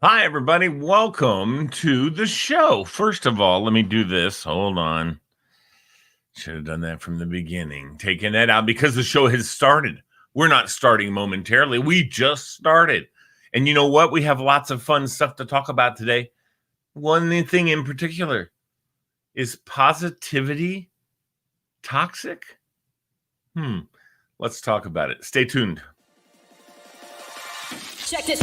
Hi, everybody. Welcome to the show. First of all, let me do this. Hold on. Should have done that from the beginning. Taking that out because the show has started. We're not starting momentarily. We just started. And you know what? We have lots of fun stuff to talk about today. One thing in particular is positivity toxic? Let's talk about it. Stay tuned. Check this.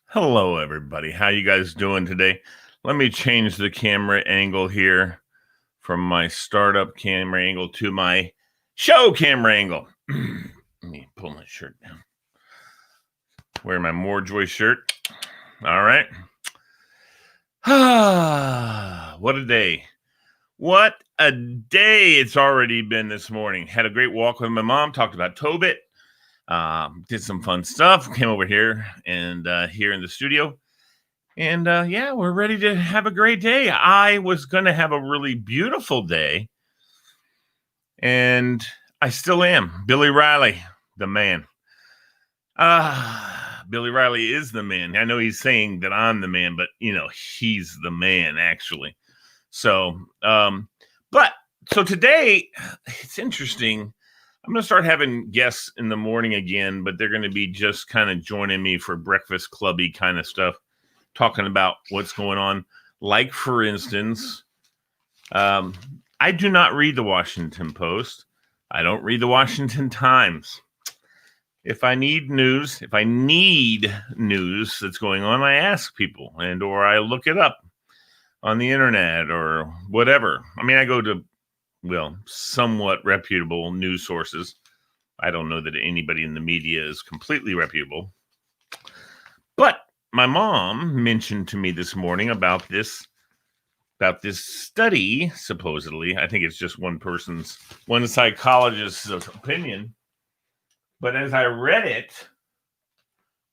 Hello, everybody. How you guys doing today? Let me change the camera angle here from my startup camera angle to my show camera angle. Let me pull my shirt down. Wear my More Joy shirt. All right. What a day. What a day it's already been this morning. Had a great walk with my mom, talked about Tobit. Did some fun stuff. Came over here and here in the studio. And yeah, we're ready to have a great day. I was going to have a really beautiful day. And I still am. Billy Riley, the man. Billy Riley is the man. I know he's saying that I'm the man, but he's the man actually. So, so today it's interesting. I'm going to start having guests in the morning again, but they're going to be just kind of joining me for breakfast clubby kind of stuff, talking about what's going on. Like, for instance, I do not read the Washington Post. I don't read the Washington Times. If I need news that's going on, I ask people or I look it up on the internet or whatever. I mean, I go to somewhat reputable news sources. I don't know that anybody in the media is completely reputable. But my mom mentioned to me this morning about this study, supposedly. I think it's just one psychologist's opinion. But as I read it,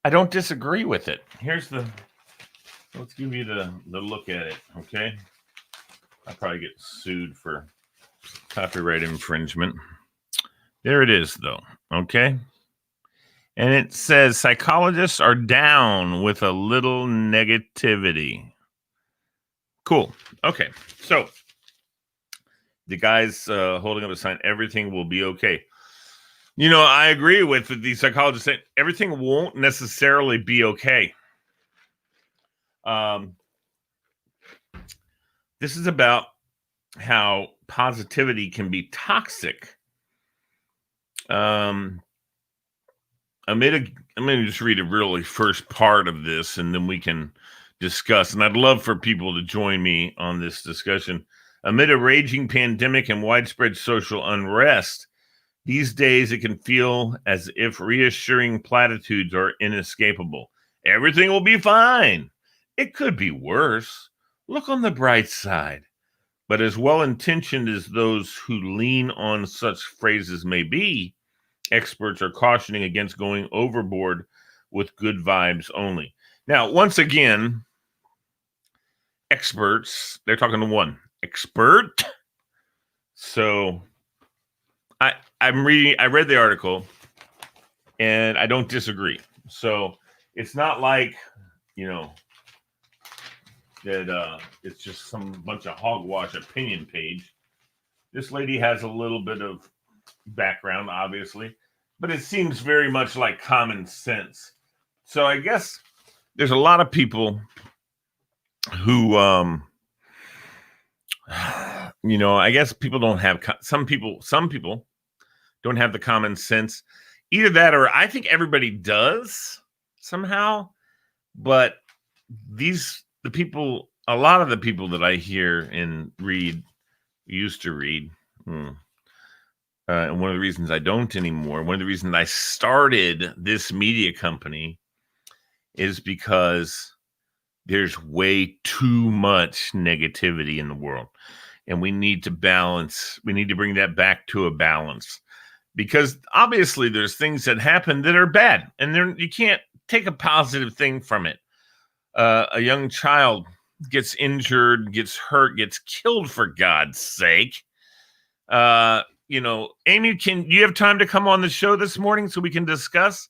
I don't disagree with it. Let's give you the look at it, okay? I'll probably get sued for copyright infringement. There it is, though. Okay. And it says psychologists are down with a little negativity. Cool. Okay. So the guy's holding up a sign, everything will be okay. I agree with the psychologist saying everything won't necessarily be okay. This is about how positivity can be toxic. I'm going to just read a really first part of this, and then we can discuss. And I'd love for people to join me on this discussion. Amid a raging pandemic and widespread social unrest, these days it can feel as if reassuring platitudes are inescapable. Everything will be fine. It could be worse. Look on the bright side. But as well-intentioned as those who lean on such phrases may be, experts are cautioning against going overboard with good vibes only. Now, once again, experts, they're talking to one expert. So I read the article and I don't disagree. So it's not like, that it's just some bunch of hogwash opinion page. This lady has a little bit of background, obviously, but it seems very much like common sense. So I guess there's a lot of people who, I guess people don't have, some people don't have the common sense. Either that or I think everybody does somehow, but a lot of the people that I hear and used to read, and one of the reasons I don't anymore, one of the reasons I started this media company is because there's way too much negativity in the world. And we need to bring that back to a balance. Because obviously there's things that happen that are bad. And you can't take a positive thing from it. A young child gets injured, gets hurt, gets killed, for God's sake. Amy, do you have time to come on the show this morning so we can discuss?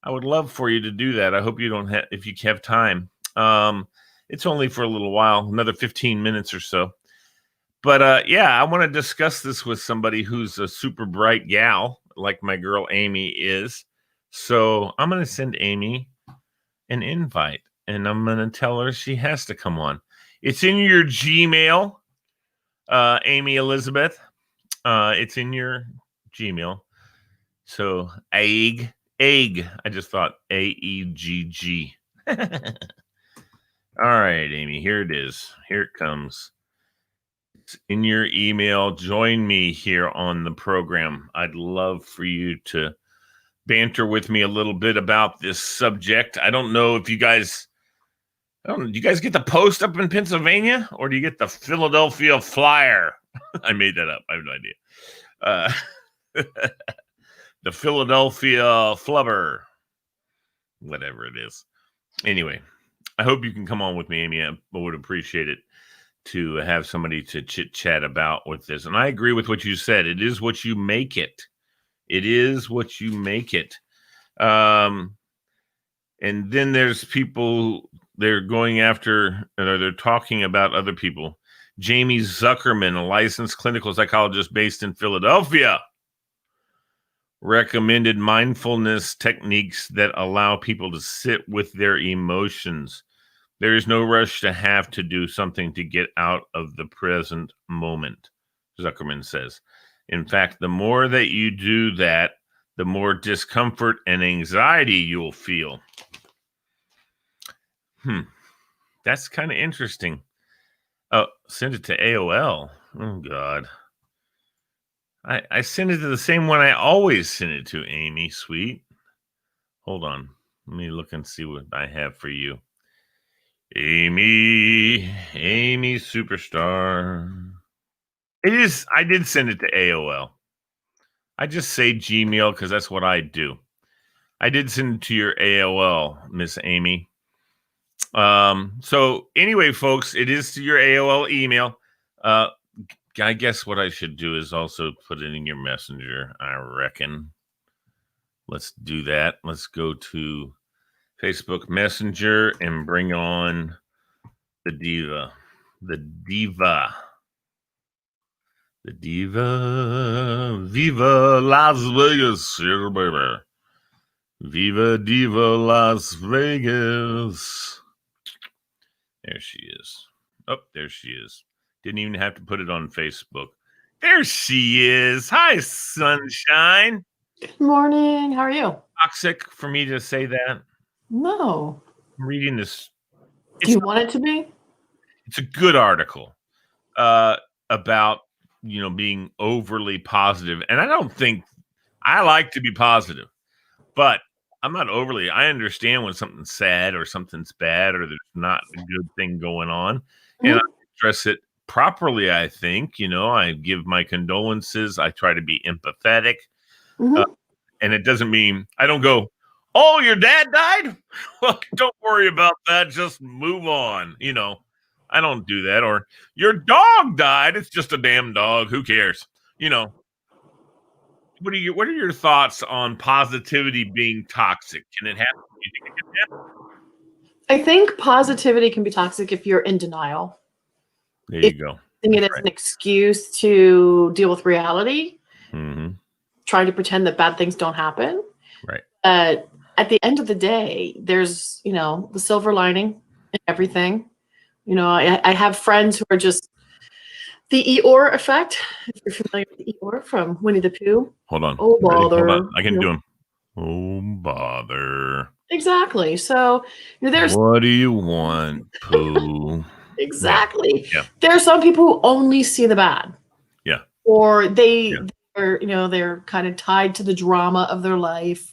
I would love for you to do that. I hope you don't have, if you have time. It's only for a little while, another 15 minutes or so. But I want to discuss this with somebody who's a super bright gal, like my girl Amy is. So I'm going to send Amy an invite, and I'm going to tell her she has to come on. It's in your Gmail, Amy Elizabeth. It's in your Gmail. So egg. I just thought AEGG. All right, Amy, here it is. Here it comes. It's in your email. Join me here on the program. I'd love for you to banter with me a little bit about this subject. I don't know if do you guys get the Post up in Pennsylvania, or do you get the Philadelphia Flyer? I made that up. I have no idea. The Philadelphia Flubber, whatever it is. Anyway, I hope you can come on with me, Amy. I would appreciate it to have somebody to chit chat about with this. And I agree with what you said. It is what you make it. It is what you make it. And then there's people, they're going after, or they're talking about other people. Jamie Zuckerman, a licensed clinical psychologist based in Philadelphia, recommended mindfulness techniques that allow people to sit with their emotions. There is no rush to have to do something to get out of the present moment, Zuckerman says. In fact, the more that you do that, the more discomfort and anxiety you'll feel. That's kind of interesting. Oh, send it to AOL. Oh, God. I send it to the same one I always send it to, Amy, sweet. Hold on. Let me look and see what I have for you. Amy Superstar. It is. I did send it to AOL. I just say Gmail because that's what I do. I did send it to your AOL, Miss Amy. So anyway, folks, it is to your AOL email. I guess what I should do is also put it in your messenger, I reckon. Let's do that. Let's go to Facebook Messenger and bring on the diva. Viva Las Vegas, here, baby. Viva Diva Las Vegas. There she is. Oh, there she is. Didn't even have to put it on Facebook. There she is. Hi, sunshine. Good morning. How are you? Toxic for me to say that. No. I'm reading this. Do you want it to be? It's a good article about, being overly positive. And I don't think I like to be positive, but I'm not overly. I understand when something's sad or something's bad or there's not a good thing going on. And I address it properly, I think. I give my condolences. I try to be empathetic. Mhm. And it doesn't mean I don't go, oh, your dad died? Well, don't worry about that. Just move on. I don't do that. Or your dog died. It's just a damn dog. Who cares? What are your thoughts on positivity being toxic? Can it happen? Do you think it can happen? I think positivity can be toxic if you're in denial. There you go. Using it as an excuse to deal with reality, Mm-hmm. trying to pretend that bad things don't happen. Right. At the end of the day, there's, the silver lining in everything. I have friends who are just the Eeyore effect. If you're familiar with Eeyore from Winnie the Pooh. Hold on. Oh, Ready? bother. Hold on. I can do him. Oh, bother. Exactly. So there's what do you want, Pooh? exactly. Yeah. There are some people who only see the bad. Yeah. Or they're kind of tied to the drama of their life.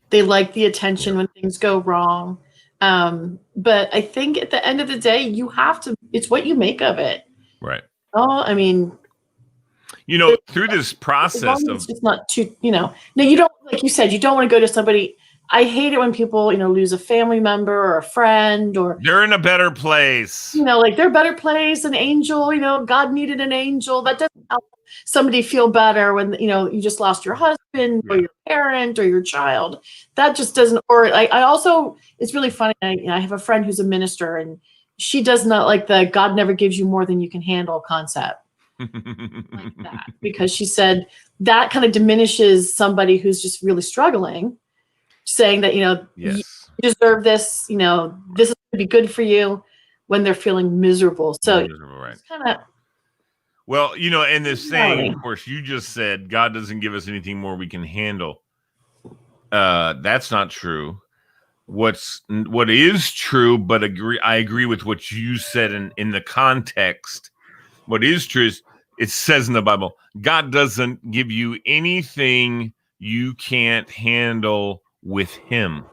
They like the attention when things go wrong. But I think at the end of the day, it's what you make of it. Right. Oh, I mean, through this process of, it's just not too, no, you don't, like you said, you don't want to go to somebody. I hate it when people, lose a family member or a friend, or they're in a better place. like they're a better place, an angel, God needed an angel. That doesn't help somebody feel better when, you just lost your husband or your parent or your child. That just doesn't, or I also, it's really funny. I have a friend who's a minister, and she does not like the God never gives you more than you can handle concept. Like that, because she said that kind of diminishes somebody who's just really struggling, saying that you deserve this, this is going to be good for you, when they're feeling miserable. So right. It's kind of, well, and this saying, of course, you just said God doesn't give us anything more we can handle. That's not true. What is true, but I agree with what you said in the context. What is true is it says in the Bible, God doesn't give you anything you can't handle with him.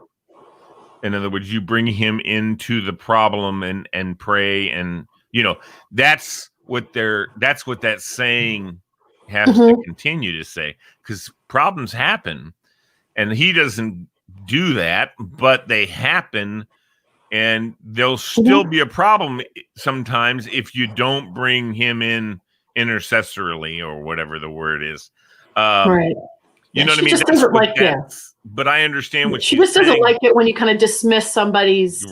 In other words, you bring him into the problem and pray, and that's what that saying has to continue to say, because problems happen, and he doesn't do that, but they happen. And there'll still be a problem sometimes if you don't bring him in intercessorily, or whatever the word is. right. You know what I mean? Just doesn't like but I understand what she just doesn't like it when you kind of dismiss somebody's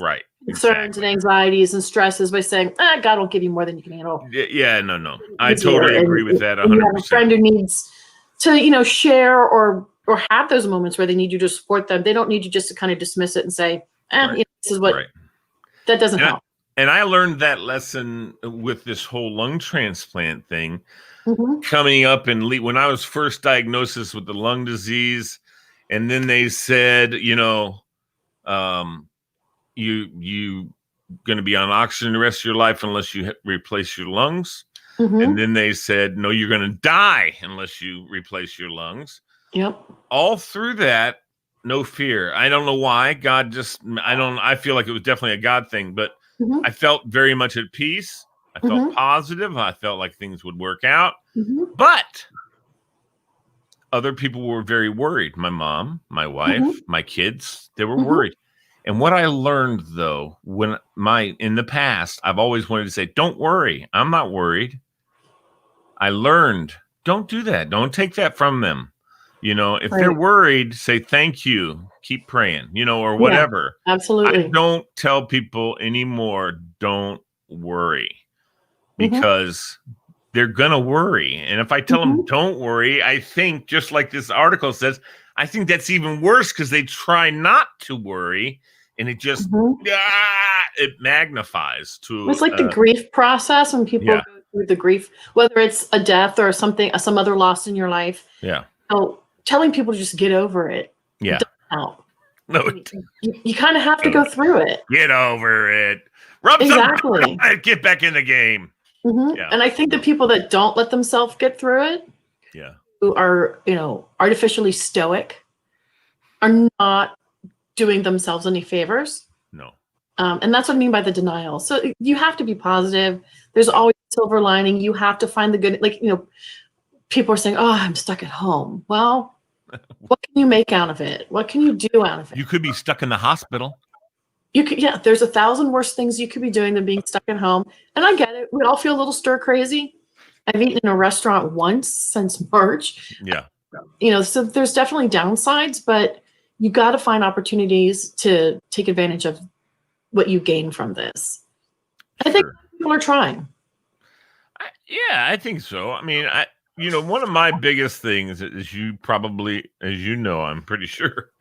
concerns and anxieties and stresses by saying, God will give you more than you can handle. Yeah, no. I totally agree with that 100%. You have a friend who needs to, share or have those moments where they need you to support them. They don't need you just to kind of dismiss it and say, this is what, that doesn't help. And I learned that lesson with this whole lung transplant thing coming up when I was first diagnosed with the lung disease. And then they said, you going to be on oxygen the rest of your life unless you replace your lungs. And then they said, no, you're going to die unless you replace your lungs. Yep. All through that, no fear. I don't know why. I feel like it was definitely a God thing, but I felt very much at peace. I felt positive. I felt like things would work out. But other people were very worried. My mom, my wife, my kids, they were worried. And what I learned, though, in the past, I've always wanted to say, don't worry. I'm not worried. I learned, don't do that. Don't take that from them. If they're worried, say thank you, keep praying, or whatever. Yeah, absolutely. I don't tell people anymore, don't worry, because they're going to worry. And if I tell them don't worry, I think, just like this article says, I think that's even worse, because they try not to worry, and it just, it magnifies to. It's like the grief process when people go through the grief, whether it's a death or some other loss in your life. Yeah. Telling people to just get over it. Yeah. Doesn't help. No. You kind of have to go through it. Get over it. Exactly. Get back in the game. Yeah. And I think the people that don't let themselves get through it, who are, artificially stoic, are not doing themselves any favors. No. And that's what I mean by the denial. So you have to be positive. There's always silver lining. You have to find the good. Like, people are saying, "Oh, I'm stuck at home." Well, what can you make out of it? What can you do out of it? You could be stuck in the hospital. Yeah, there's 1,000 worse things you could be doing than being stuck at home. And I get it. We all feel a little stir crazy. I've eaten in a restaurant once since March. Yeah. So there's definitely downsides, but you got to find opportunities to take advantage of what you gain from this. I think people are trying. I think so. I mean, one of my biggest things is I'm pretty sure,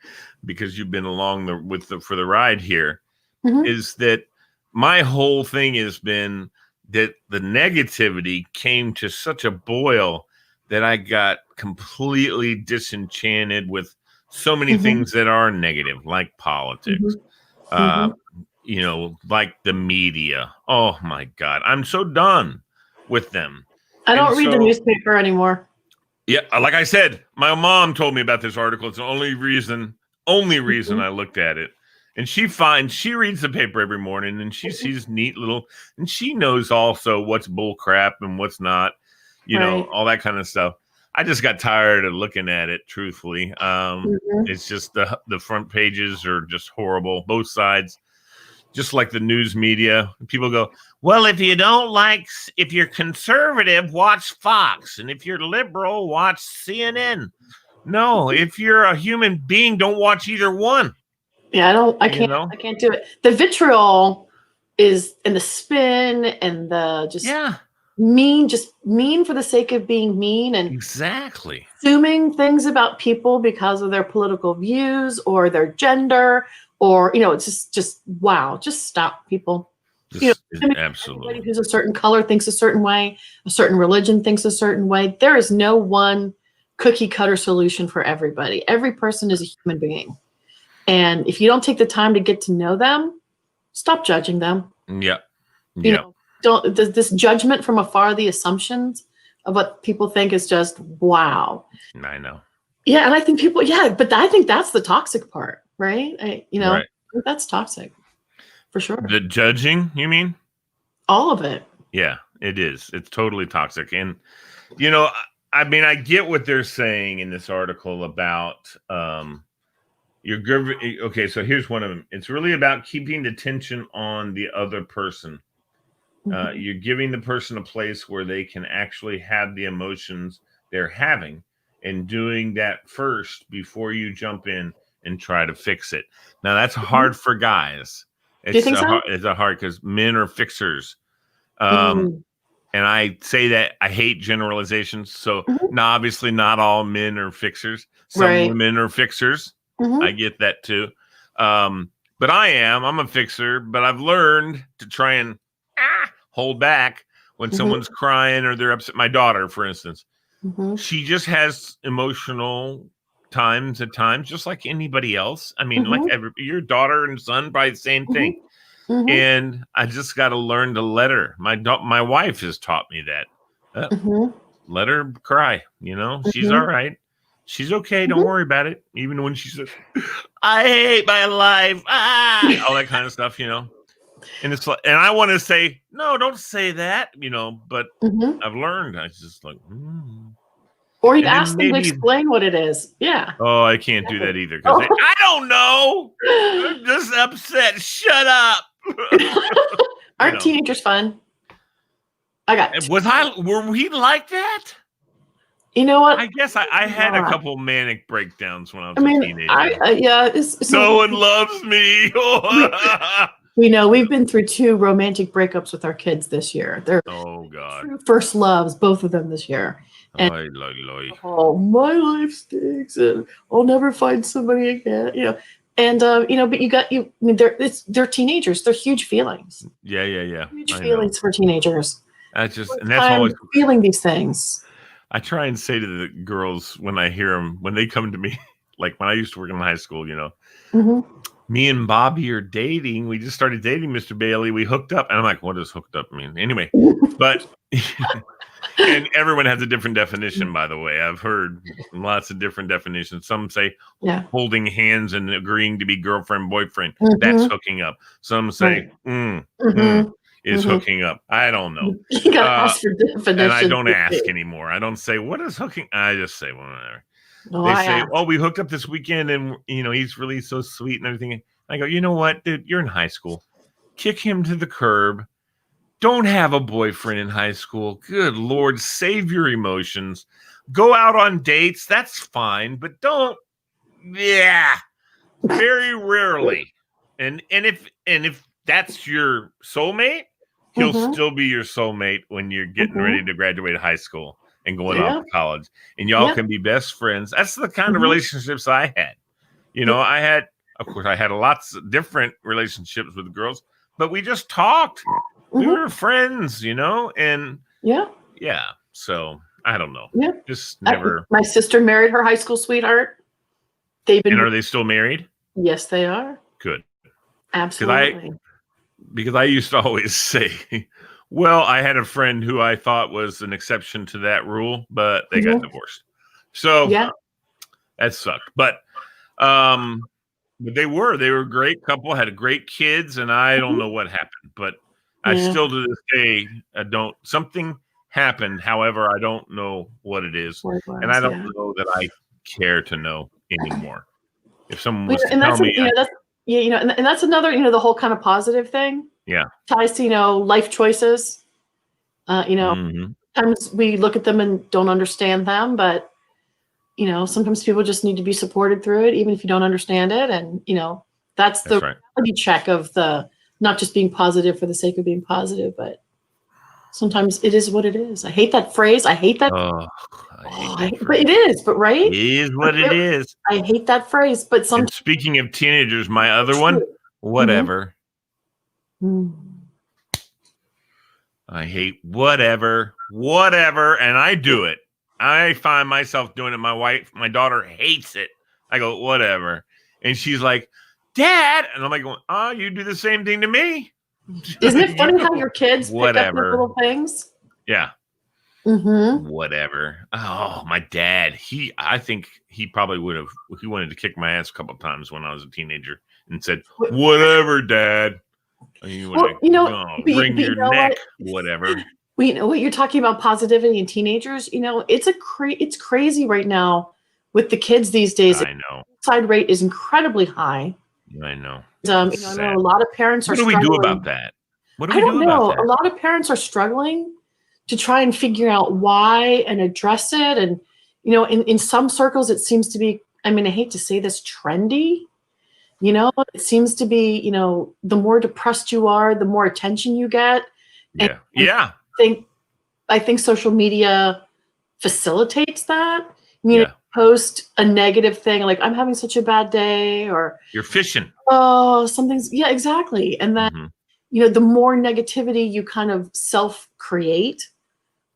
because you've been along for the ride here, is that my whole thing has been that the negativity came to such a boil that I got completely disenchanted with so many things that are negative, like politics, like the media. Oh my God, I'm so done with them. I don't read the newspaper anymore. Yeah, like I said, my mom told me about this article. It's the only reason I looked at it. And she reads the paper every morning, and she sees neat little, and she knows also what's bull crap and what's not, all that kind of stuff. I just got tired of looking at it, truthfully. It's just the front pages are just horrible, both sides. Just like the news media, people go, well, if you're conservative, watch Fox. And if you're liberal, watch CNN. No, if you're a human being, don't watch either one. Yeah, I can't do it. The vitriol is, and the spin and the mean for the sake of being mean, and exactly assuming things about people because of their political views or their gender, or it's just wow. Just stop, people. Absolutely. Everybody who's a certain color thinks a certain way, a certain religion thinks a certain way. There is no one cookie cutter solution for everybody. Every person is a human being. And if you don't take the time to get to know them, stop judging them. Yeah. This judgment from afar, the assumptions of what people think is just wow. I know. Yeah. And I think but I think that's the toxic part, right? Right. I think that's toxic for sure. The judging, you mean? All of it. Yeah, it is. It's totally toxic. And, I mean, I get what they're saying in this article about, okay, so here's one of them. It's really about keeping the tension on the other person. You're giving the person a place where they can actually have the emotions they're having, and doing that first before you jump in and try to fix it. Now, that's hard for guys. Do you think so? It's hard because men are fixers. And I say that I hate generalizations. So obviously not all men are fixers. Some women are fixers. I get that too. But I'm a fixer, but I've learned to try and hold back when someone's crying or they're upset. My daughter, for instance, she just has emotional times at times, just like anybody else. I mean, like your daughter and son, probably the same thing. And I just got to learn to let her. My wife has taught me that. Let her cry. She's all right. She's okay. Don't worry about it. Even when she says, I hate my life. All that kind of stuff, And it's like, and I want to say, no, don't say that, but I've learned. I just like, Or you ask them to explain what it is. Yeah. Oh, I can't do that either. Because I don't know. I'm just upset. Shut up. Aren't teenagers fun? Were we like that? You know what? I guess I had a couple manic breakdowns when I was a teenager. No one loves me. We've been through 2 romantic breakups with our kids this year. They're true first loves, both of them this year. And, my life stinks, and I'll never find somebody again. And but they're teenagers. They're huge feelings. Yeah. Huge feelings for teenagers. That's always feeling these things. I try and say to the girls when I hear them, when they come to me, like when I used to work in high school, me and Bobby are dating. We just started dating, Mr. Bailey. We hooked up. And I'm like, what does hooked up mean? Anyway, but and everyone has a different definition, by the way. I've heard lots of different definitions. Some say holding hands and agreeing to be girlfriend, boyfriend. That's hooking up. Some say, is Mhm. hooking up? I don't know. You gotta ask for definition. And I don't ask anymore. I don't say, what is hooking? I just say, whatever. No, They I say, ask. oh, we hooked up this weekend and, he's really so sweet and everything. I go, you know what, dude? You're in high school. Kick him to the curb. Don't have a boyfriend in high school. Good Lord, save your emotions. Go out on dates. That's fine, but don't. Yeah, very rarely. And if that's your soulmate, he'll Mhm. still be your soulmate when you're getting Mhm. ready to graduate high school and going off Yeah. to college, and y'all Yeah. can be best friends. That's the kind of Mhm. relationships I had. I had, of course, I had lots of different relationships with girls, but we just talked. We Mhm. were friends, and Yeah. yeah. So I don't know. Yeah. Just never. My sister married her high school sweetheart. They've And been. are they still married? Yes, they are. Good. Absolutely. Because I used to always say, well, I had a friend who I thought was an exception to that rule, but they got Mhm. divorced. So Yeah. that sucked. But they were a great couple, had great kids, and I don't Mhm. know what happened, but I Yeah. still to this day something happened. However, I don't know what it is, Where it and I was, don't yeah. know that I care to know anymore. If someone Well, was to and tell that's me, that's and that's another the whole kind of positive thing yeah, ties to life choices. mhm, Sometimes we look at them and don't understand them, but sometimes people just need to be supported through it, even if you don't understand it. And that's the that's right. reality check of the not just being positive for the sake of being positive, but sometimes it is what it is. I hate that phrase. I hate that. Oh, I hate that But it phrase. is. But right. It is what it is. I hate that phrase. But And sometimes speaking of teenagers, my other it's one, true. whatever. Mhm. I hate whatever, and I do it. I find myself doing it. My daughter hates it. I go, whatever. And she's like, Dad. And I'm like, oh, you do the same thing to me. Isn't it funny how You- your kids pick up those whatever. little things? Yeah. Mm-hmm. Whatever. Oh, my dad. I think he probably he wanted to kick my ass a couple of times when I was a teenager and said, whatever, Dad. And you Well, wring your neck, what? whatever. Well, what you're talking about positivity in teenagers, it's crazy right now with the kids these days. I know. Suicide rate is incredibly high. I know. I know a lot of parents are What do we struggling. do about that? What do I we don't do about know. that? A lot of parents are struggling to try and figure out why and address it. And, in some circles, it seems to be, I hate to say this, trendy. It seems to be, the more depressed you are, the more attention you get. Yeah. Yeah. I think social media facilitates that. Yeah. Post a negative thing like I'm having such a bad day, or You're fishing. oh, something's, yeah, exactly. And then, Mhm. the more negativity you kind of self-create,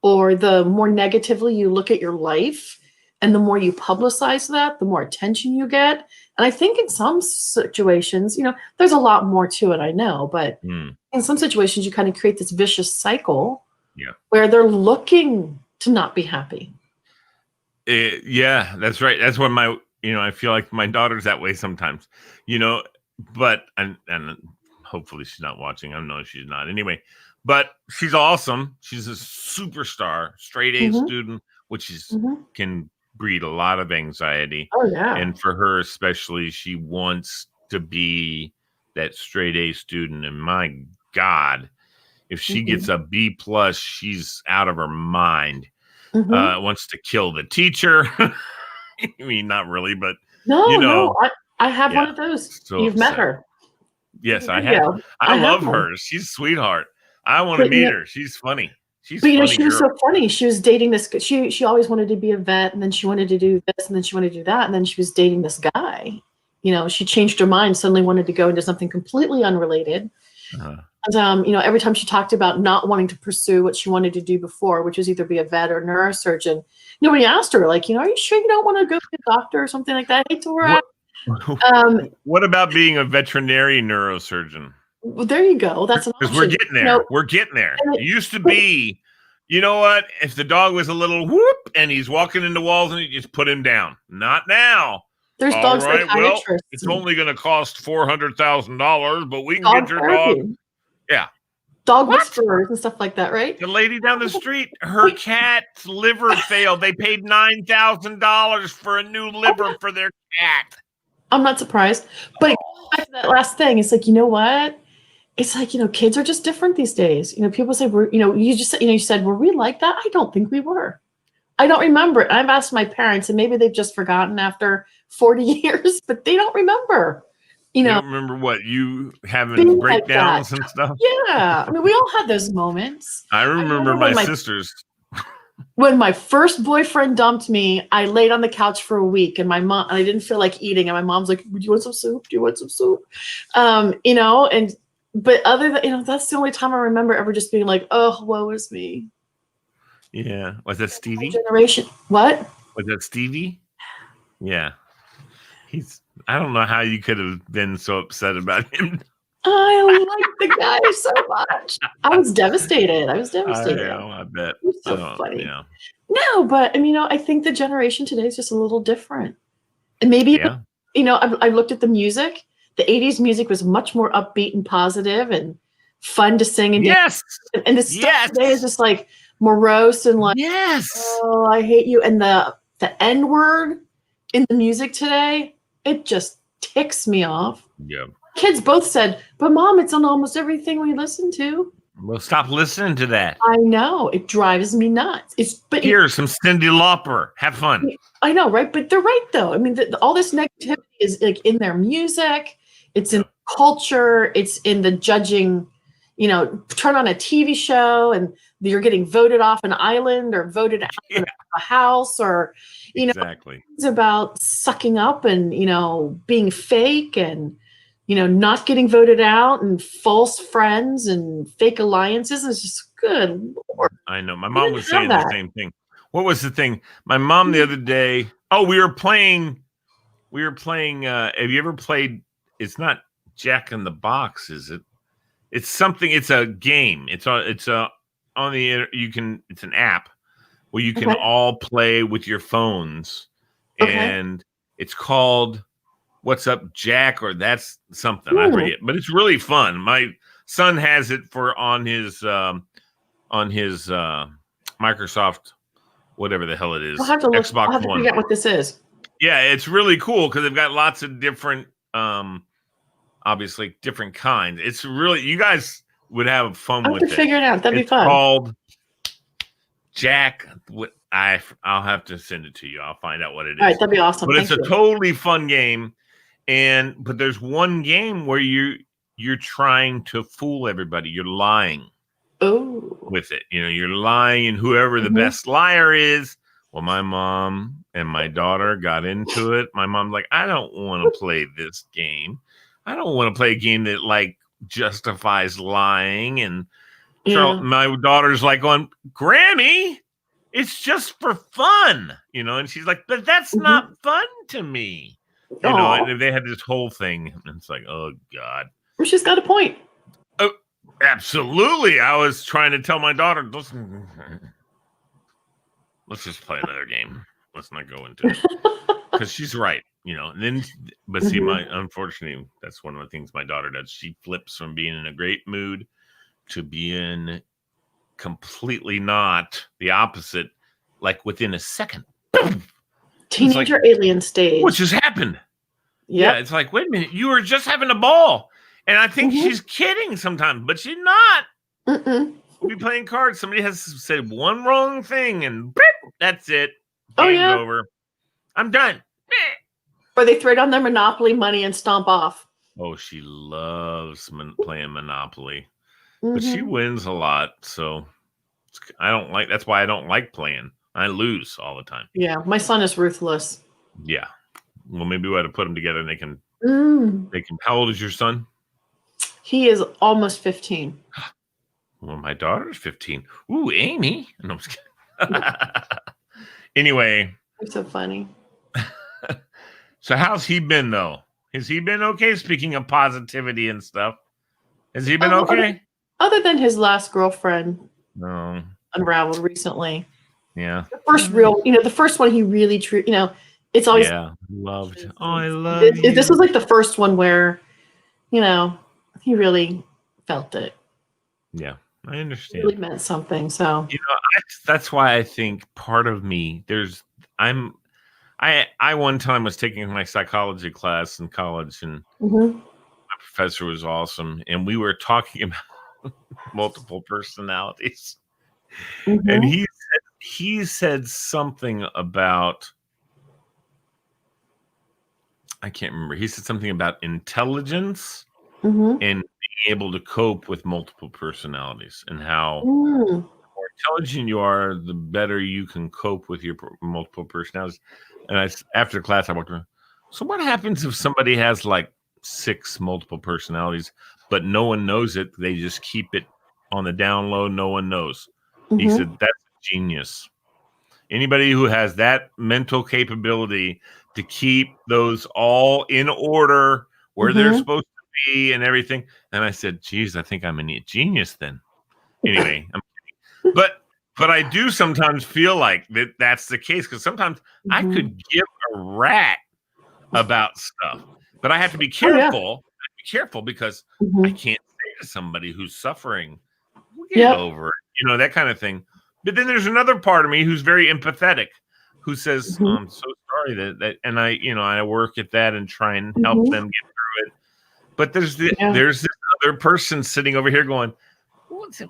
or the more negatively you look at your life, and the more you publicize that, the more attention you get. And I think in some situations, there's a lot more to it, I know, but Mm. in some situations you kind of create this vicious cycle Yeah. where they're looking to not be happy. Yeah, that's right. That's what I feel like my daughter's that way sometimes, but, and hopefully she's not watching. I know she's not anyway, but she's awesome. She's a superstar, straight A Mhm. student, which Mhm. can breed a lot of anxiety. Oh yeah. And for her, especially, she wants to be that straight A student. And my God, if she gets a B plus, she's out of her mind. Wants to kill the teacher. Not really, but no, I have one yeah, of those. so You've met upset. her. Yes, I There you have. go. I love have. her. She's a sweetheart. I want to But, meet her. She's funny. She's But funny she was girl. so funny. She was dating this. She always wanted to be a vet, and then she wanted to do this, and then she wanted to do that, and then she was dating this guy. She changed her mind, suddenly wanted to go into something completely unrelated. Uh-huh. And every time she talked about not wanting to pursue what she wanted to do before, which was either be a vet or a neurosurgeon, nobody asked her, like, are you sure you don't want to go be a doctor or something like that? I hate to where What about being a veterinary neurosurgeon? well, there you go. That's an Because option. we're getting there. We're getting there. It used to be, you know what? If the dog was a little whoop and he's walking into walls, and you just put him down. Not now. There's All dog right, well, psychiatrists. it's only going to cost $400,000, but we can dog get your therapy. dog. Yeah. dog What? whisperers and stuff like that, right? The lady down the street, her cat's liver failed. They paid $9,000 for a new liver for their cat. I'm not surprised. But back to that last thing, it's like, you know what? It's like, kids are just different these days. People say, you just said, you said, were we like that? I don't think we were. I don't remember. I've asked my parents, and maybe they've just forgotten after 40 years, but they don't remember. You don't remember what? You having being breakdowns like and stuff? Yeah. I mean, we all had those moments. I remember my sisters. When my first boyfriend dumped me, I laid on the couch for a week, and I didn't feel like eating. And my mom's like, "Do you want some soup? Do you want some soup?" But other than, that's the only time I remember ever just being like, "Oh, woe is me." Yeah. Was that Stevie? Generation. What? Was that Stevie? Yeah. I don't know how you could have been so upset about him. I like the guy so much. I was devastated. I bet. He's so funny. Yeah. No, but I think the generation today is just a little different. And maybe, I looked at the music. The 80s music was much more upbeat and positive and fun to sing and dance. And the stuff today is just like morose and like, oh, I hate you. And the N word in the music today, it just ticks me off. Yeah. Kids both said, but Mom, it's on almost everything we listen to. Well, stop listening to that. I know. It drives me nuts. Here's some Cyndi Lauper. Have fun. I know, right? But they're right, though. I mean, all this negativity is like in their music. It's in culture. It's in the judging, turn on a TV show and you're getting voted off an island or voted out of a house or, exactly. It's about sucking up and, being fake and, not getting voted out and false friends and fake alliances. It's just good Lord. I know. My mom was saying the same thing. What was the thing? My mom the other day, we were playing, have you ever played, it's not Jack in the Box, is it? It's something, it's a game. It's on the, it's an app where you can all play with your phones and it's called What's Up, Jack, or that's something. I forget, but it's really fun. My son has it on his Microsoft, whatever the hell it is. Xbox One. I'll have to figure out what this is. Yeah, it's really cool because they've got lots of different, obviously different kinds. It's really, you guys would have fun with it. Figure it out. That'd be fun. It's called Jack. I'll have to send it to you. I'll find out what it is. All right, that'd be awesome. But it's a totally fun game. But there's one game where you're trying to fool everybody. You're lying with it. You're lying, and whoever the best liar is. Well, my mom and my daughter got into it. My mom's like, I don't want to play this game. I don't want to play a game that like justifies lying. And my daughter's like going, Grammy, it's just for fun, and she's like, but that's not fun to me. And they had this whole thing, and it's like, oh God. Well, she's got a point. Oh, absolutely. I was trying to tell my daughter, listen, let's just play another game. Let's not go into it. Because she's right, And then, but see, unfortunately, that's one of the things my daughter does. She flips from being in a great mood to being completely not the opposite, like within a second. Teenager alien stage. What just happened? Yeah, it's like, wait a minute, you were just having a ball. And I think she's kidding sometimes, but she's not. We'll be playing cards. Somebody has said one wrong thing, and that's it. Game's over. I'm done. Or they throw down their Monopoly money and stomp off. Oh, she loves playing Monopoly. But she wins a lot, so that's why I don't like playing. I lose all the time. Yeah, my son is ruthless. Yeah. Well, maybe we ought to put them together and they can, how old is your son? He is almost 15. Well, my daughter's 15. Ooh, Amy. No, I'm just kidding. Anyway. You're so funny. So how's he been, though? Has he been okay? Speaking of positivity and stuff. Has he been okay? Other than his last girlfriend. No. Unraveled recently. Yeah. The first the first one he really it's always. Yeah. Loved. Oh, I love you. This was like the first one where, he really felt it. Yeah. I understand. really meant something. So You know, that's why I think part of me I one time was taking my psychology class in college, and mhm, my professor was awesome, and we were talking about multiple personalities, and mhm, he said something about, I can't remember. He said something about intelligence mhm, and being able to cope with multiple personalities, and how mm, more intelligent you are, the better you can cope with your multiple personalities. And after class, I walked around. So what happens if somebody has like 6 multiple personalities, but no one knows it? They just keep it on the down low. No one knows. He mhm, said, that's genius. Anybody who has that mental capability to keep those all in order where they're mhm. supposed to be and everything. And I said, geez, I think I'm a genius then. Anyway, but I do sometimes feel like that's the case, because sometimes I Mhm. could give a rat about stuff, but I have to be Oh yeah. careful. Because I Mhm. can't say to somebody who's suffering, "We'll get Yep. over it," that kind of thing. But then there's another part of me who's very empathetic, who says, Mhm. "I'm so sorry that," and I work at that and try and help Mhm. them get through it. But Yeah. there's this other person sitting over here going, "What's it?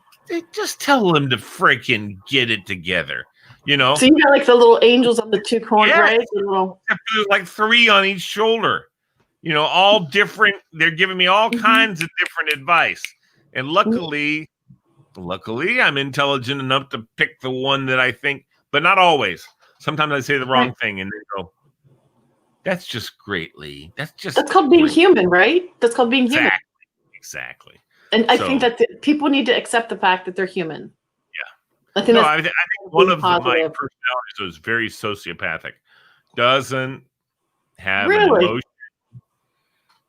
Just tell them to freaking get it together," you So know? you got like the little angels on the two corner, Yes, right? The little. there's like 3 on each shoulder, all different. They're giving me all Mhm. kinds of different advice. And luckily, I'm intelligent enough to pick the one that I think, but not always. Sometimes I say the Right. wrong thing and they go, "That's just great, Lee. That's That's just called being great." human, right? That's called being human. Exactly. Exactly. And I think So, that people need to accept the fact that they're human. I think no, that's I think one being of my positive. personalities is very sociopathic. Doesn't have an Really? emotion,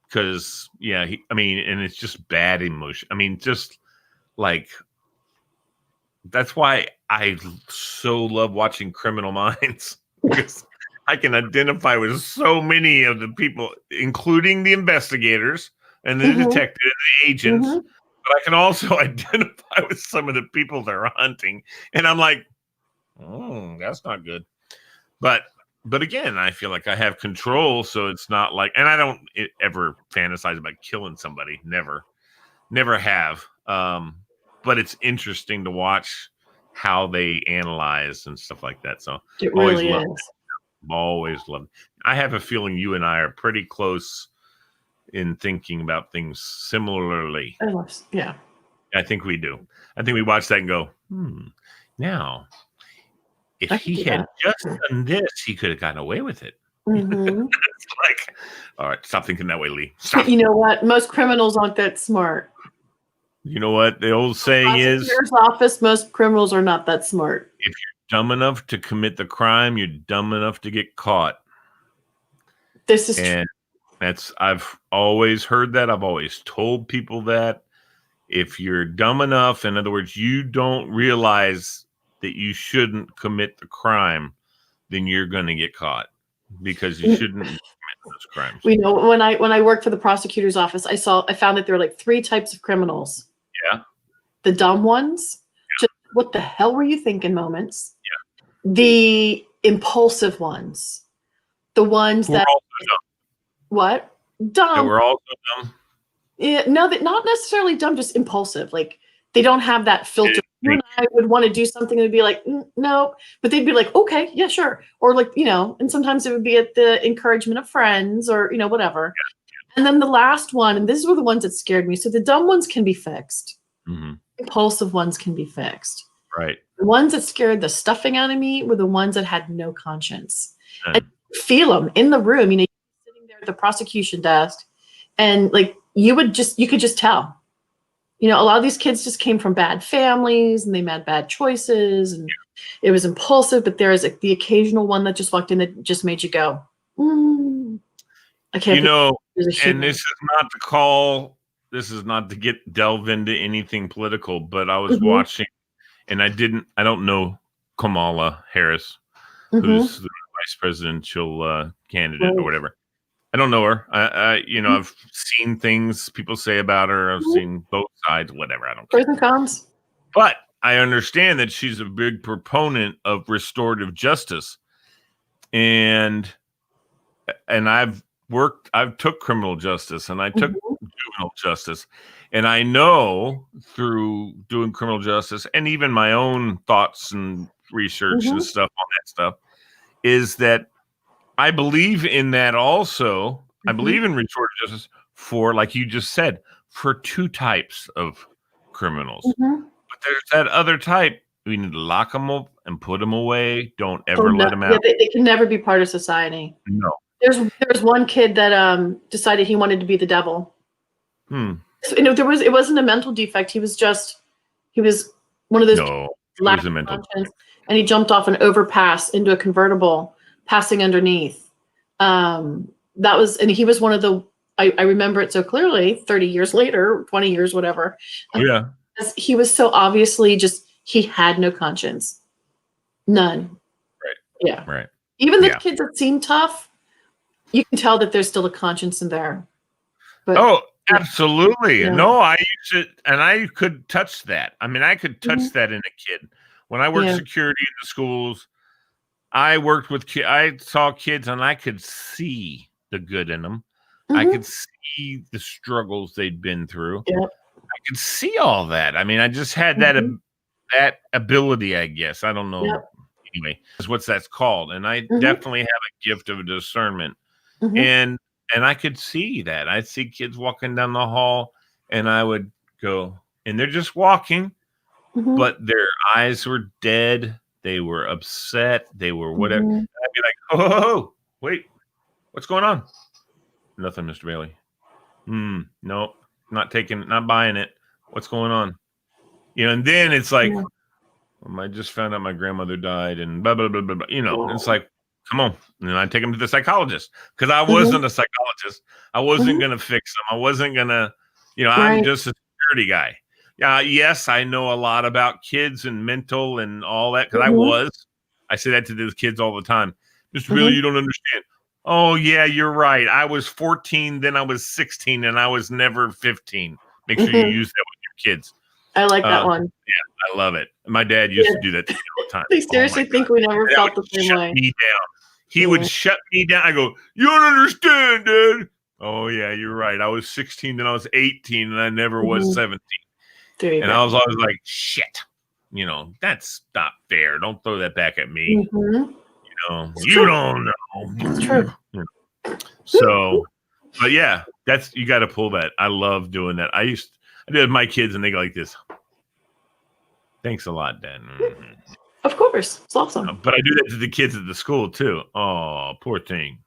because yeah, and it's just bad emotion. Just like, that's why I so love watching Criminal Minds, because I can identify with so many of the people, including the investigators and the Mhm. detectives and the agents. Mhm. But I can also identify with some of the people they're hunting, and I'm like, that's not good. But again, I feel like I have control, so it's not like, and I don't ever fantasize about killing somebody. Never have. But it's interesting to watch how they analyze and stuff like that. So It always really love, is. always love. I have a feeling you and I are pretty close in thinking about things similarly. Yeah. I think we do. I think we watch that and go, now if I could he do had that. just done this, he could have gotten away with it. Mhm. It's like, all right, stop thinking that way, Lee. Stop. You know what? Most criminals aren't that smart. You know what the old saying is? Prosecutor's office, most criminals are not that smart. If you're dumb enough to commit the crime, you're dumb enough to get caught. This is true. And I've always heard that. I've always told people that. If you're dumb enough, in other words, you don't realize that you shouldn't commit the crime, then you're going to get caught, because you shouldn't commit those crimes. You know, when I worked for the prosecutor's office, I found that there were like 3 types of criminals. Yeah. The dumb ones, just what the hell were you thinking moments. Yeah. The impulsive ones, the ones Who are that also dumb. what That dumb. we're also dumb. Yeah, no, that not necessarily dumb, just impulsive. Like they don't have that filter. You and I would want to do something and would be like, no, but they'd be like, okay, yeah, sure. Or like, and sometimes it would be at the encouragement of friends or, whatever. Yeah. And then the last one, and these were the ones that scared me. So the dumb ones can be fixed. Mm-hmm. Impulsive ones can be fixed. Right. The ones that scared the stuffing out of me were the ones that had no conscience. And feel them in the room, you're sitting there at the prosecution desk and like, you could just tell, a lot of these kids just came from bad families and they made bad choices and it was impulsive, but there is the occasional one that just walked in that just made you go, I can't. And this is not to delve into anything political, but I was watching, and I don't know Kamala Harris, who's the vice presidential candidate or whatever. I don't know her. I've seen things people say about her. I've seen both sides, whatever. I don't care. Pros and cons. But I understand that she's a big proponent of restorative justice, and I've took criminal justice and I took juvenile justice, and I know through doing criminal justice and even my own thoughts and research and stuff on that stuff is that I believe in that also. I believe in restorative justice for, like you just said, for two types of criminals. But there's that other type. We need to lock them up and put them away. Don't ever let them out. Yeah, they can never be part of society. No. There's one kid that decided he wanted to be the devil. So, it wasn't a mental defect. He was one of those. No, it was a mental. And he jumped off an overpass into a convertible, passing underneath. And he was one of the. I remember it so clearly. 30 years later, 20 years, whatever. Yeah. He was so obviously he had no conscience, none. Right. Yeah. Right. Even the kids that seem tough, you can tell that there's still a conscience in there. But, absolutely. Yeah. No, I used to, and I could touch that. I mean, I could touch that in a kid. When I worked security in the schools, I worked with kids. I saw kids and I could see the good in them. I could see the struggles they'd been through. Yeah. I could see all that. I mean, I just had that ability, I guess. I don't know. Yep. Anyway, that's that's called. And I definitely have a gift of discernment. And I could see that. I'd see kids walking down the hall and I would go, and they're just walking, but their eyes were dead. They were upset. They were whatever. And I'd be like, oh, wait, what's going on? Nothing, Mr. Bailey. Nope, not buying it. What's going on? And then it's like, I just found out my grandmother died and blah, blah, blah, blah, blah. It's like, come on. And I take them to the psychologist because I wasn't a psychologist. I wasn't going to fix them. I wasn't going to, I'm just a security guy. Yes, I know a lot about kids and mental and all that because I say that to those kids all the time. Mr. Bailey, you don't understand. Oh, yeah, you're right. I was 14, then I was 16, and I was never 15. Make sure you use that with your kids. I like that one. Yeah, I love it. My dad used to do that to me all the time. They seriously think we never felt the same way. Me down. He would shut me down. I go, you don't understand, Dad. Oh, yeah, you're right. I was 16, then I was 18, and I never was 17. And I was always like, shit. That's not fair. Don't throw that back at me. You don't know. It's true. So, but yeah, you got to pull that. I love doing that. I did it with my kids and they go like this. Thanks a lot, Dad. Of course. It's awesome. But I do that to the kids at the school too. Oh, poor thing.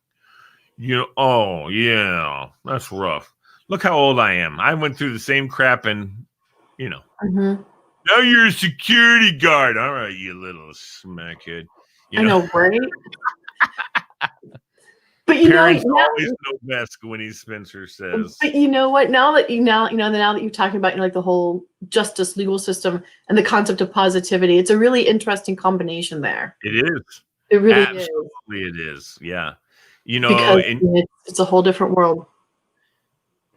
Oh yeah, that's rough. Look how old I am. I went through the same crap and, now you're a security guard. All right, you little smackhead. I know, right? But parents always know best, Winnie Spencer says. But you know what? Now that now that you're talking about like the whole justice legal system and the concept of positivity, it's a really interesting combination there. It is. It really absolutely is. It is. Yeah. Because it's a whole different world.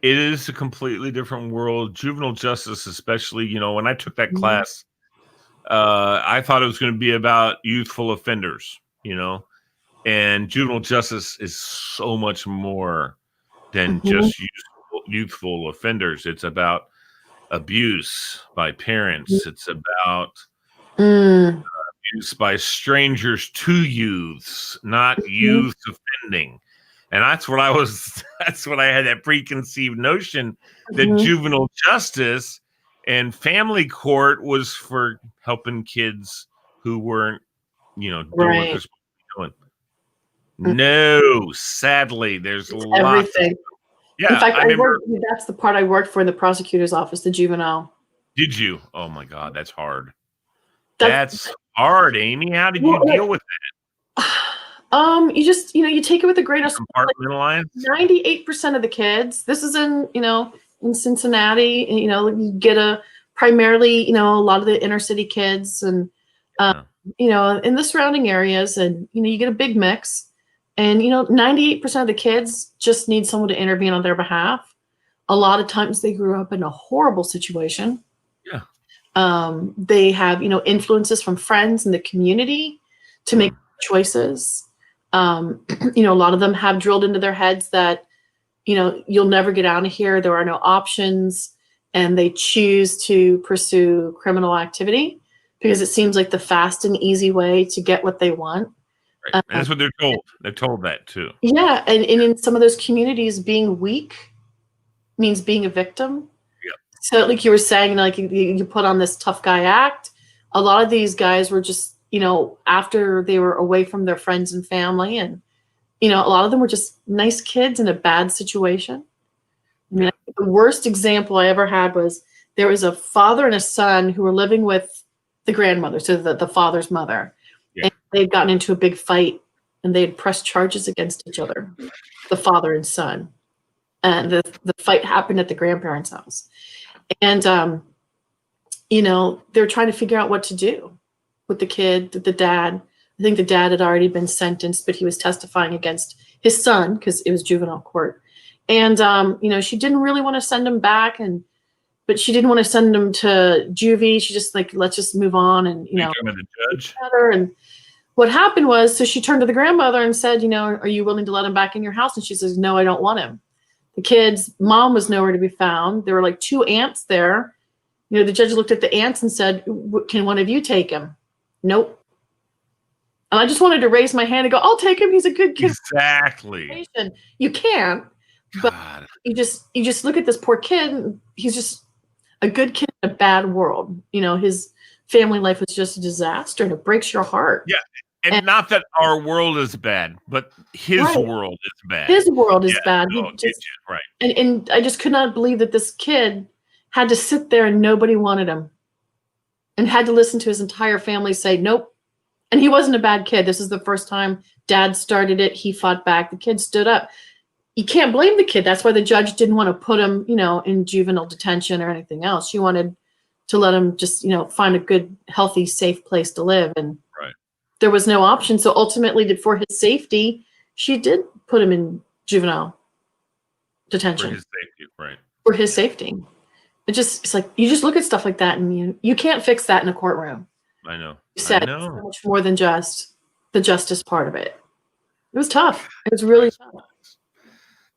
It is a completely different world. Juvenile justice, especially, when I took that class, I thought it was going to be about youthful offenders, and juvenile justice is so much more than just youthful offenders. It's about abuse by parents. It's about abuse by strangers to youths, not youth offending. And that's what I had that preconceived notion that juvenile justice and family court was for helping kids who weren't, doing what they're supposed to be doing. No, sadly, there's lots everything. Yeah, in fact, that's the part I worked for in the prosecutor's office, the juvenile. Did you? Oh my God, that's hard. That's hard, Amy. How did you deal with it? You just, you take it with a grain of salt. Compartmentalize. 98% of the kids. This is in Cincinnati. You get primarily, a lot of the inner city kids, and in the surrounding areas, and you get a big mix. And 98% of the kids just need someone to intervene on their behalf. A lot of times they grew up in a horrible situation. Yeah. They have, influences from friends in the community to make choices. A lot of them have drilled into their heads that, you'll never get out of here. There are no options. And they choose to pursue criminal activity because it seems like the fast and easy way to get what they want. Right. And that's what they're told. They're told that too. Yeah. And in some of those communities, being weak means being a victim. Yeah. So like you were saying, like you put on this tough guy act. A lot of these guys were just, after they were away from their friends and family, and, a lot of them were just nice kids in a bad situation. I mean, the worst example I ever had was there was a father and a son who were living with the grandmother, so the father's mother. Yeah. And they had gotten into a big fight and they had pressed charges against each other, the father and son. And the fight happened at the grandparents' house. And, they're trying to figure out what to do with the kid, the dad. I think the dad had already been sentenced, but he was testifying against his son because it was juvenile court. And, she didn't really want to send him back, but she didn't want to send him to juvie. She just let's just move on. And, the judge. And what happened was, so she turned to the grandmother and said, are you willing to let him back in your house? And she says, no, I don't want him. The kid's mom was nowhere to be found. There were like 2 aunts there. The judge looked at the aunts and said, can one of you take him? Nope. And I just wanted to raise my hand and go, I'll take him. He's a good kid. Exactly. You can't. But God. you just look at this poor kid. He's just a good kid in a bad world. His family life was just a disaster, and it breaks your heart. Yeah. And not that our world is bad, but his world is bad. His world is bad. No, right. And I just could not believe that this kid had to sit there and nobody wanted him, and had to listen to his entire family say, nope. And he wasn't a bad kid. This is the first time dad started it. He fought back. The kid stood up. You can't blame the kid. That's why the judge didn't want to put him, in juvenile detention or anything else. She wanted to let him just, find a good, healthy, safe place to live. And there was no option. So ultimately, for his safety, she did put him in juvenile detention. For his safety, right. For his safety. It's like, you just look at stuff like that and you can't fix that in a courtroom. I know. You said it's so much more than just the justice part of it. It was tough. It was really tough.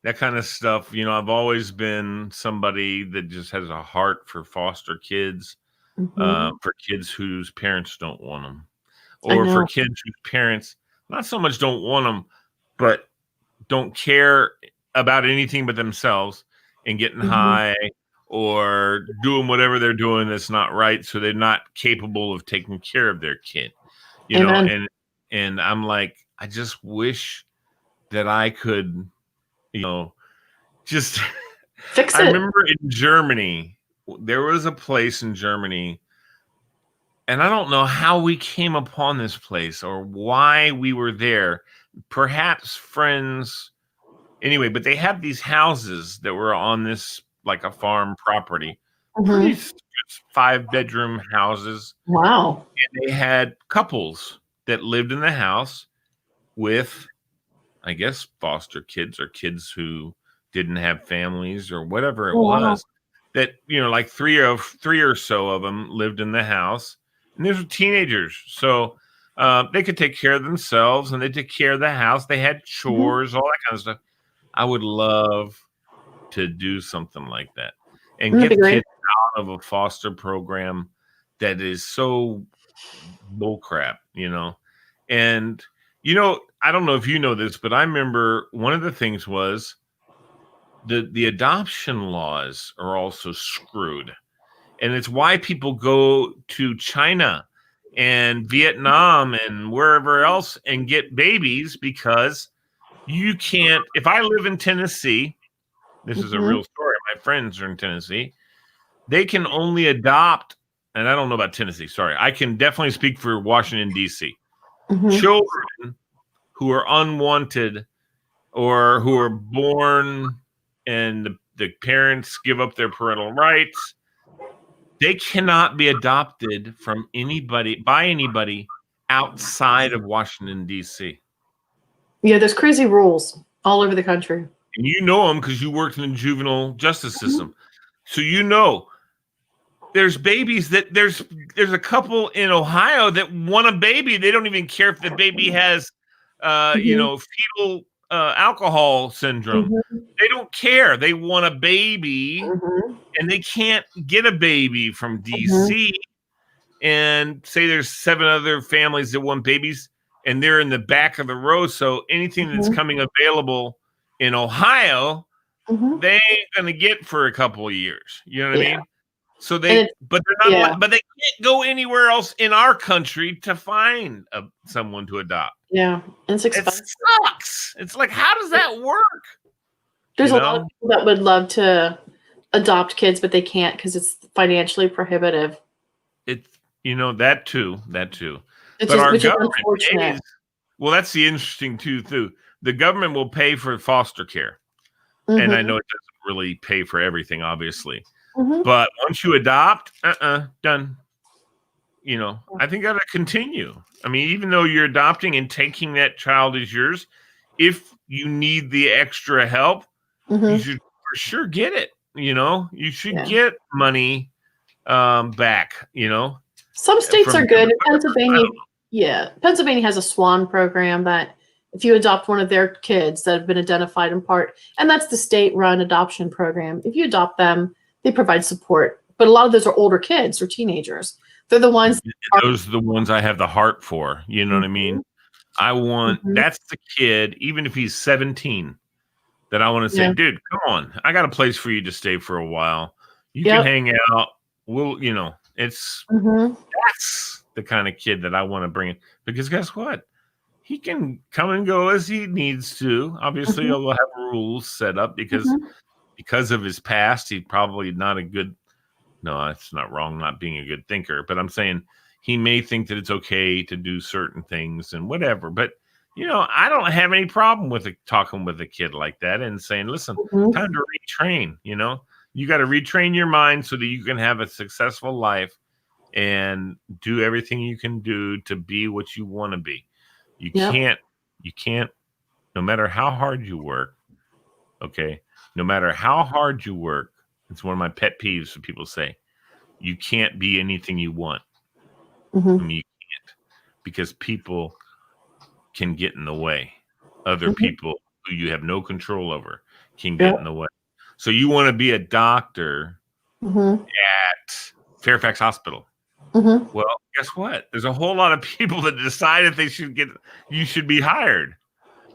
That kind of stuff, I've always been somebody that just has a heart for foster kids, for kids whose parents don't want them, or for kids whose parents not so much don't want them, but don't care about anything but themselves and getting high or doing whatever they're doing that's not right. So they're not capable of taking care of their kid, and I'm like, I just wish that I could, just fix it. I remember in Germany, there was a place in Germany, and I don't know how we came upon this place or why we were there. Perhaps friends, anyway, but they had these houses that were on this, like a farm property, pretty 5-bedroom houses. Wow. And they had couples that lived in the house with, I guess, foster kids or kids who didn't have families or whatever it was. That, like three or so of them lived in the house, and these were teenagers. So they could take care of themselves and they took care of the house. They had chores, all that kind of stuff. I would love to do something like that and get kids out of a foster program that is so bullcrap, And, I don't know if you know this, but I remember one of the things was the adoption laws are also screwed. And it's why people go to China and Vietnam and wherever else and get babies, because you can't. If I live in Tennessee, this is a real story. My friends are in Tennessee. They can only adopt, and I don't know about Tennessee. Sorry. I can definitely speak for Washington, D.C. Children who are unwanted or who are born and the parents give up their parental rights, they cannot be adopted from by anybody outside of Washington, D.C. Yeah, there's crazy rules all over the country. And you know them because you worked in the juvenile justice system. So there's babies that there's a couple in Ohio that want a baby. They don't even care if the baby has, fetal alcohol syndrome. Mhm. They don't care. They want a baby, Mhm. and they can't get a baby from Mhm. DC. And say there's 7 other families that want babies, and they're in the back of the row. So anything that's Mhm. coming available in Ohio, Mhm. they ain't gonna get for a couple of years. You know what I Yeah. mean? So And they, it's but they're yeah. not, but they can't go anywhere else in our country to find someone to adopt. Yeah. And it's It expensive. sucks. It's like, how does that work? There's You a lot of know, people that would love to adopt kids, but they can't because it's financially prohibitive. it's that too, that too. It's But just our which is government unfortunate. pays. Well, that's the interesting too. The government will pay for foster care, and I Mhm. know it doesn't really pay for everything, obviously. Mhm. But once you adopt, done. I think that'll continue. I mean, even though you're adopting and taking that child as yours, if you need the extra help, you Mhm. should for sure get it. You should Yeah. get money back. Some states From are good. I Pennsylvania, yeah, Pennsylvania has a SWAN program that if you adopt one of their kids that have been identified in part, and that's the state-run adoption program. If you adopt them, they provide support. But a lot of those are older kids or teenagers. They're the don't ones know. that Those are the ones I have the heart for. You know are, what I mean? I want mhm. that's the kid, even if he's 17, that I want to say, Yeah. dude, come on, I got a place for you to stay for a while. You can Yep. hang out. We'll, it's Mhm. that's the kind of kid that I want to bring in because guess what? He can come and go as he needs to. Obviously, Mhm. he'll have rules set up Mhm. because of his past. He's probably not a good. No, it's not wrong not being a good thinker, but I'm saying he may think that it's okay to do certain things and whatever. But I don't have any problem with talking with a kid like that and saying, "Listen, Mhm. time to retrain." You got to retrain your mind so that you can have a successful life and do everything you can do to be what you want to be. You Yep. can't, you can't, no matter how hard you work, okay? No matter how hard you work, it's one of my pet peeves when people say, you can't be anything you want. I Mhm. mean, you can't because people can get in the way. Other Mhm. people who you have no control over can get in Yep. the way. So you want to be a doctor Mhm. at Fairfax Hospital. Mhm. Well, guess what? There's a whole lot of people that decide if you should be hired.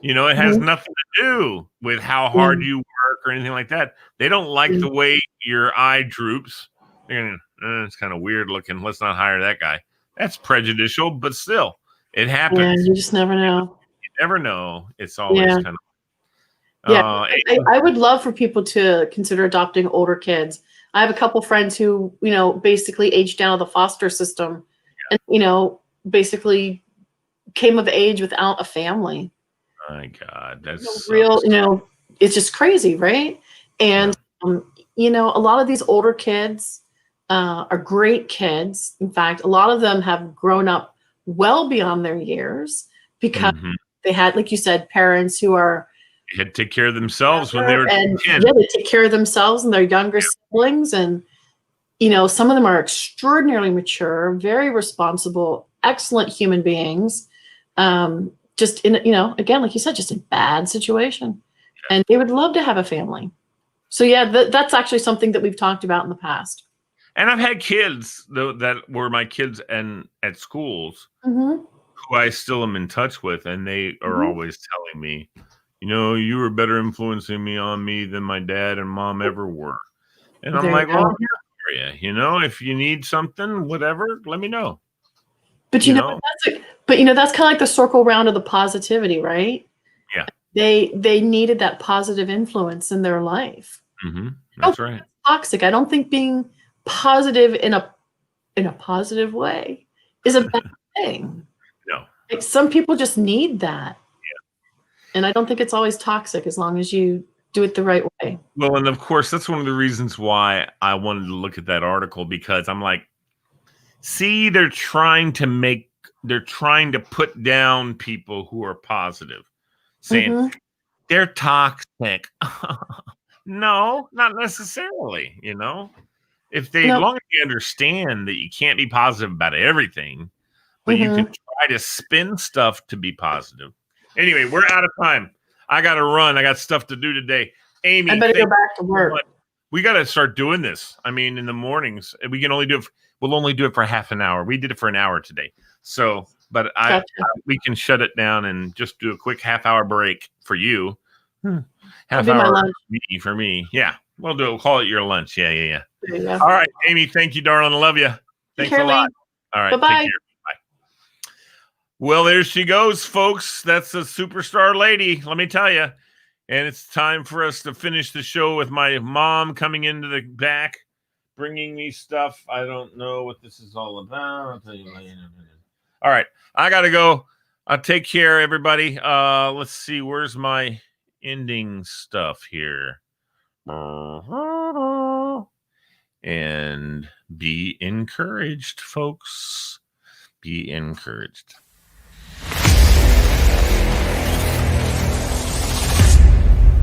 It has Mhm. nothing to do with how Yeah. hard you work or anything like that. They don't like Yeah. the way your eye droops. They're gonna, it's kind of weird looking. Let's not hire that guy. That's prejudicial, but still, it Yeah. happens. You just never know. You never know. It's always Yeah. kind of Yeah, anyway, I would love for people to consider adopting older kids. I have a couple friends who, basically aged out of the foster system and, basically came of age without a family. my God, that Real, sucks. it's just crazy, right? And, Yeah. a lot of these older kids are great kids. In fact, a lot of them have grown up well beyond their years because Hmm. they had, like you said, parents who are They had to take care of themselves when they were and 10. yeah, they take care of themselves and their younger siblings. And, some of them are extraordinarily mature, very responsible, excellent human beings. Just in, again, like you said, just a bad situation. And they would love to have a family. So yeah, that's actually something that we've talked about in the past. And I've had kids though that were my kids and at schools Hmm. who I still am in touch with, and they are Hmm. always telling me, you were better influencing me on me than my dad and mom ever were. And I'm There you like, well, go. I'm here for you. If you need something, whatever, let me know. But You know, that's kind of like the circle round of the positivity, right? yeah, They needed that positive influence in their life. hmm I don't that's think right. that's toxic. I don't think being positive in a positive way is a bad thing. No, Like some people just need that. And I don't think it's always toxic as long as you do it the right way. well, and of course, that's one of the reasons why I wanted to look at that article because I'm like, see, they're trying to put down people who are positive, saying Hmm. they're toxic. No, not necessarily. if they, Nope. as long as you understand that you can't be positive about everything, but you can try to spin stuff to be positive. Anyway, we're out of time. I got to run. I got stuff to do today. Amy, I better go thank back to you so work. much. We got to start doing this. I mean, in the mornings, we can only do it. We'll only do it for half an hour. We did it for an hour today. So, but Gotcha. we can shut it down and just do a quick half-hour break for you. Half That'll be my hour lunch. for me. Yeah, we'll do it. We'll call it your lunch. Yeah. There you go. All right, Amy. Thank you, darling. I love you. Thanks a care, lot. Lee. All right. Bye-bye. Take care. Bye. Well, there she goes, folks. That's a superstar lady. Let me tell you. And it's time for us to finish the show with my mom coming into the back, bringing me stuff. I don't know what this is all about. I'll tell you later. All right. I got to go. Take care, everybody. Let's see. Where's my ending stuff here? And be encouraged, folks. Be encouraged.